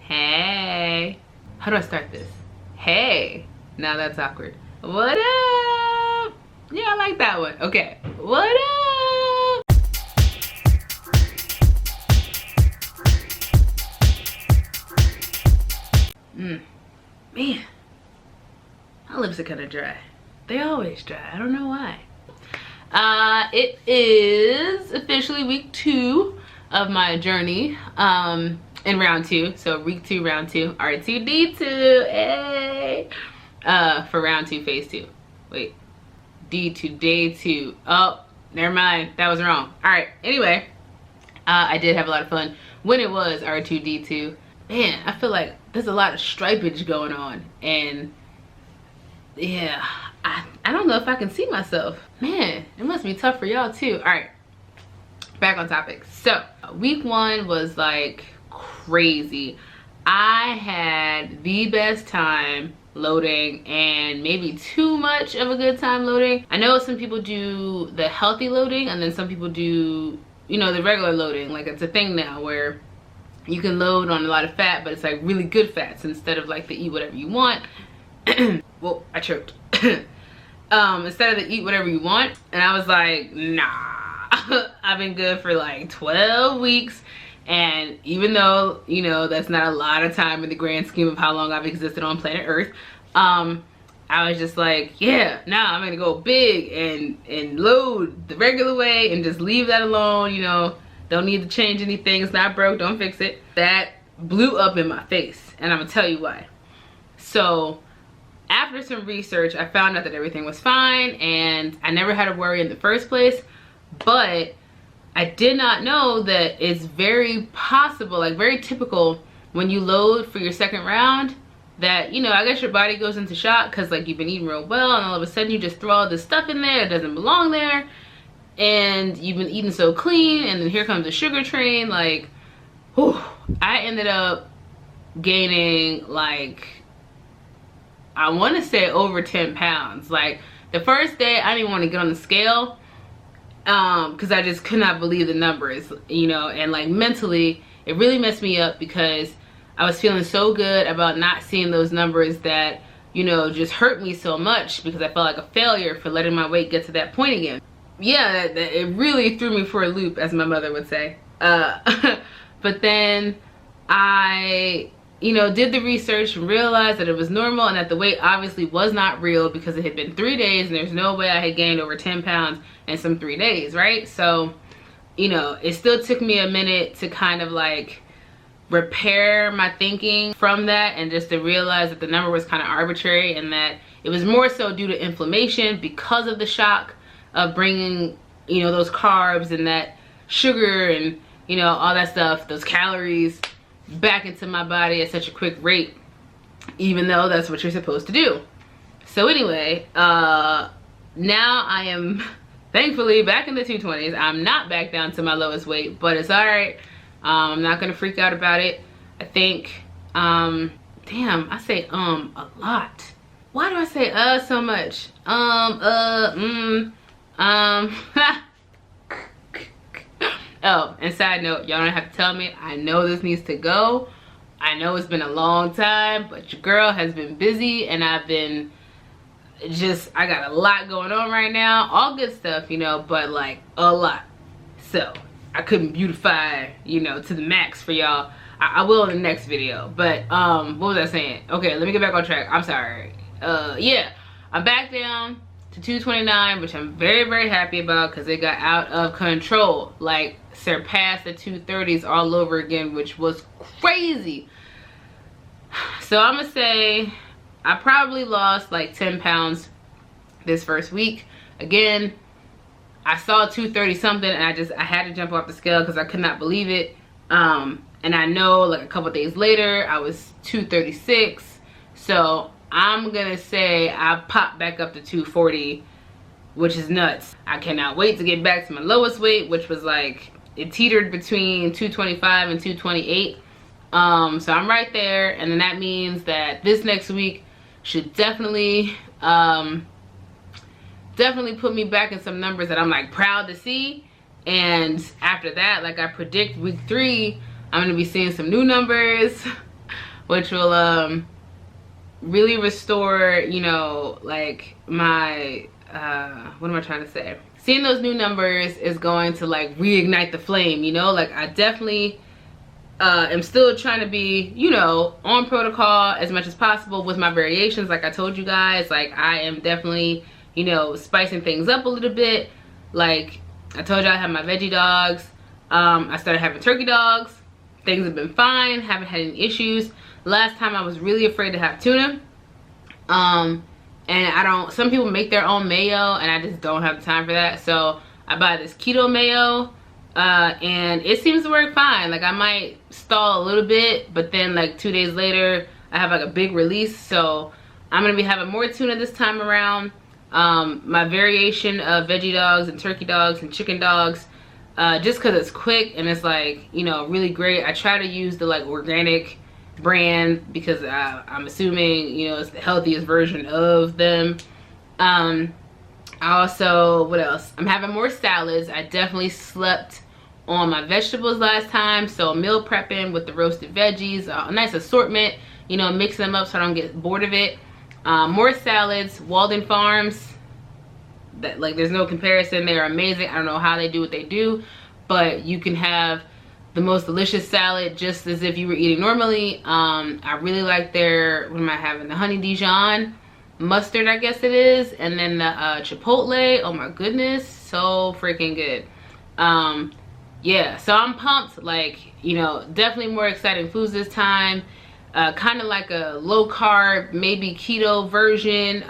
Hey. How do I start this? Hey. Now that's awkward. What up? Yeah, I like that one. Okay. What up? Man, my lips are kind of dry. They always dry. I don't know why. It is officially week 2 of my journey. In round 2. So week 2, round 2. R2D2. Hey. For round 2, phase 2. Wait. D2, day 2. Oh, never mind. That was wrong. Alright. Anyway. I did have a lot of fun when it was R2D2. Man, I feel like there's a lot of stripage going on. And yeah, I don't know if I can see myself. Man, it must be tough for y'all too. Alright. Back on topic. So, week 1 was like crazy. I had the best time loading and maybe too much of a good time loading. I know some people do the healthy loading and then some people do, you know, the regular loading. Like it's a thing now where you can load on a lot of fat, but it's like really good fats instead of like the eat whatever you want. Well, I choked. Instead of the eat whatever you want. And I was like, nah. I've been good for like 12 weeks. And even though, you know, that's not a lot of time in the grand scheme of how long I've existed on planet Earth, I was just like, yeah, nah, I'm gonna go big and load the regular way and just leave that alone, you know, don't need to change anything, it's not broke, don't fix it. That blew up in my face, and I'm gonna tell you why. So, after some research, I found out that everything was fine, and I never had to worry in the first place, but I did not know that it's very possible, like very typical when you load for your second round that, you know, I guess your body goes into shock because like you've been eating real well and all of a sudden you just throw all this stuff in there that doesn't belong there and you've been eating so clean and then here comes the sugar train. Like, whew, I ended up gaining like, I want to say over 10 pounds. Like the first day I didn't even want to get on the scale because I just could not believe the numbers, you know, and like mentally it really messed me up because I was feeling so good about not seeing those numbers that, you know, just hurt me so much because I felt like a failure for letting my weight get to that point again. Yeah, it really threw me for a loop, as my mother would say. But then I, you know, did the research and realized that it was normal and that the weight obviously was not real because it had been 3 days and there's no way I had gained over 10 pounds in some 3 days, right? So, you know, it still took me a minute to kind of like repair my thinking from that and just to realize that the number was kind of arbitrary and that it was more so due to inflammation because of the shock of bringing, you know, those carbs and that sugar and, you know, all that stuff, those calories back into my body at such a quick rate, even though that's what you're supposed to do. So anyway, now I am thankfully back in the 220s. I'm not back down to my lowest weight, but it's all right. I'm not gonna freak out about it. I think, damn, I say a lot. Why do I say so much? Oh, and side note, y'all don't have to tell me. I know this needs to go. I know it's been a long time, but your girl has been busy and I've been I got a lot going on right now. All good stuff, you know, but like a lot. So I couldn't beautify, you know, to the max for y'all. I will in the next video. But what was I saying? Okay, let me get back on track. I'm sorry. Yeah, I'm back down to 229, which I'm very, very happy about because it got out of control. Like surpassed the 230s all over again, which was crazy. So I'm gonna say I probably lost like 10 pounds this first week. Again, I saw 230 something and I had to jump off the scale because I could not believe it. And I know like a couple days later I was 236. So I'm gonna say I popped back up to 240, which is nuts. I cannot wait to get back to my lowest weight, which was like, it teetered between 225 and 228. So I'm right there, and then that means that this next week should definitely put me back in some numbers that I'm like proud to see. And after that, like I predict week 3, I'm gonna be seeing some new numbers. which will really restore, you know, like my what am I trying to say? Seeing those new numbers is going to like reignite the flame, you know. Like I definitely am still trying to be, you know, on protocol as much as possible with my variations. Like I told you guys, like I am definitely, you know, spicing things up a little bit. Like I told you, I have my veggie dogs. I started having turkey dogs. Things have been fine, haven't had any issues. Last time I was really afraid to have tuna. And I don't, some people make their own mayo and I just don't have the time for that. So I buy this keto mayo and it seems to work fine. Like I might stall a little bit, but then like 2 days later, I have like a big release. So I'm gonna be having more tuna this time around. My variation of veggie dogs and turkey dogs and chicken dogs, just cause it's quick and it's like, you know, really great. I try to use the like organic brand because I'm assuming, you know, it's the healthiest version of them. I also, what else? I'm having more salads. I definitely slept on my vegetables last time, so meal prepping with the roasted veggies, a nice assortment, you know, mix them up so I don't get bored of it. More salads. Walden Farms, that like there's no comparison. They're amazing. I don't know how they do what they do, but you can have the most delicious salad just as if you were eating normally. I really like their, what am I having? The honey Dijon mustard, I guess it is, and then the chipotle. Oh my goodness, so freaking good. Yeah, so I'm pumped. Like, you know, definitely more exciting foods this time. Kind of like a low carb, maybe keto version.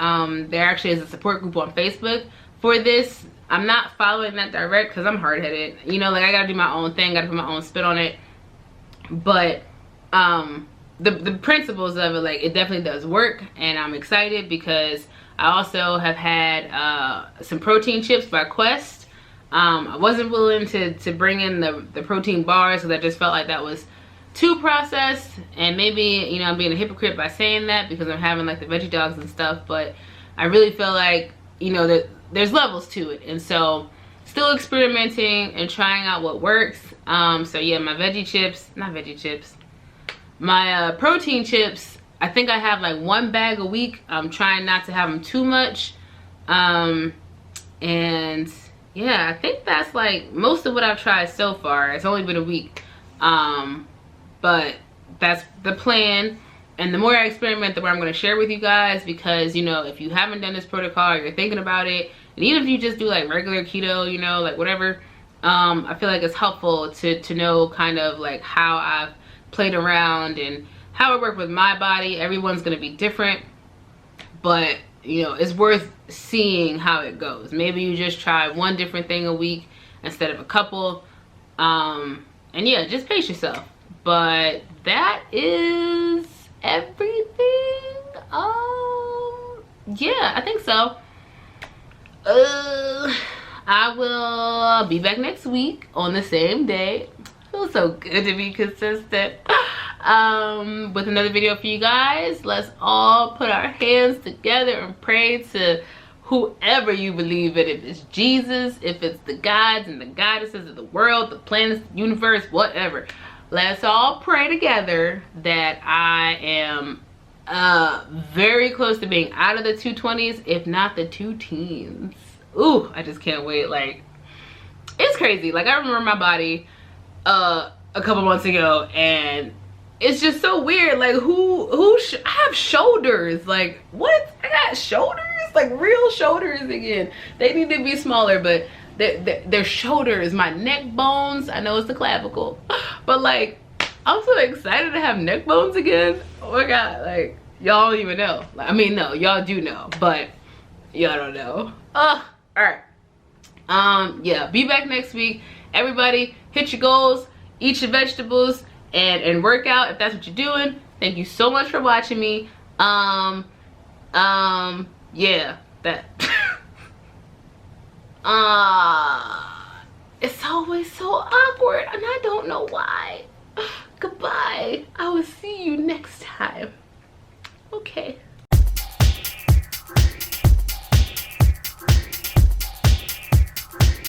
There actually is a support group on Facebook for this. I'm not following that direct because I'm hard-headed, you know, like I gotta do my own thing, gotta put my own spin on it. But the principles of it, like, it definitely does work, and I'm excited because I also have had some protein chips by Quest. I wasn't willing to bring in the protein bars because I just felt like that was too processed, and maybe, you know, I'm being a hypocrite by saying that because I'm having like the veggie dogs and stuff, but I really feel like, you know, that there's levels to it, and so still experimenting and trying out what works. So yeah, my veggie chips, not veggie chips, my protein chips, I think I have like 1 bag a week. I'm trying not to have them too much, and yeah, I think that's like most of what I've tried so far. It's only been a week, but that's the plan. And the more I experiment, the more I'm going to share with you guys, because, you know, if you haven't done this protocol or you're thinking about it, and even if you just do like regular keto, you know, like whatever, I feel like it's helpful to know kind of like how I've played around and how it worked with my body. Everyone's going to be different, but, you know, it's worth seeing how it goes. Maybe you just try one different thing a week instead of a couple, and yeah, just pace yourself. But that is everything. Yeah, I think so. I will be back next week on the same day. Feels so good to be consistent. With another video for you guys. Let's all put our hands together and pray to whoever you believe in. If it's Jesus, if it's the gods and the goddesses of the world, the planets, the universe, whatever. Let's all pray together that I am very close to being out of the 220s, if not the 2 teens. Ooh, I just can't wait. Like, it's crazy. Like, I remember my body a couple months ago, and it's just so weird. Like, I have shoulders. Like, what? I got shoulders? Like, real shoulders again. They need to be smaller, but their shoulders, my neck bones, I know it's the clavicle, but like, I'm so excited to have neck bones again. Oh my god, like, y'all don't even know. Like, I mean, no, y'all do know, but y'all don't know. All right. Yeah, be back next week. Everybody, hit your goals, eat your vegetables, and work out if that's what you're doing. Thank you so much for watching me. Yeah, that. It's always so awkward, and I don't know why. Goodbye. I will see you next time. Okay.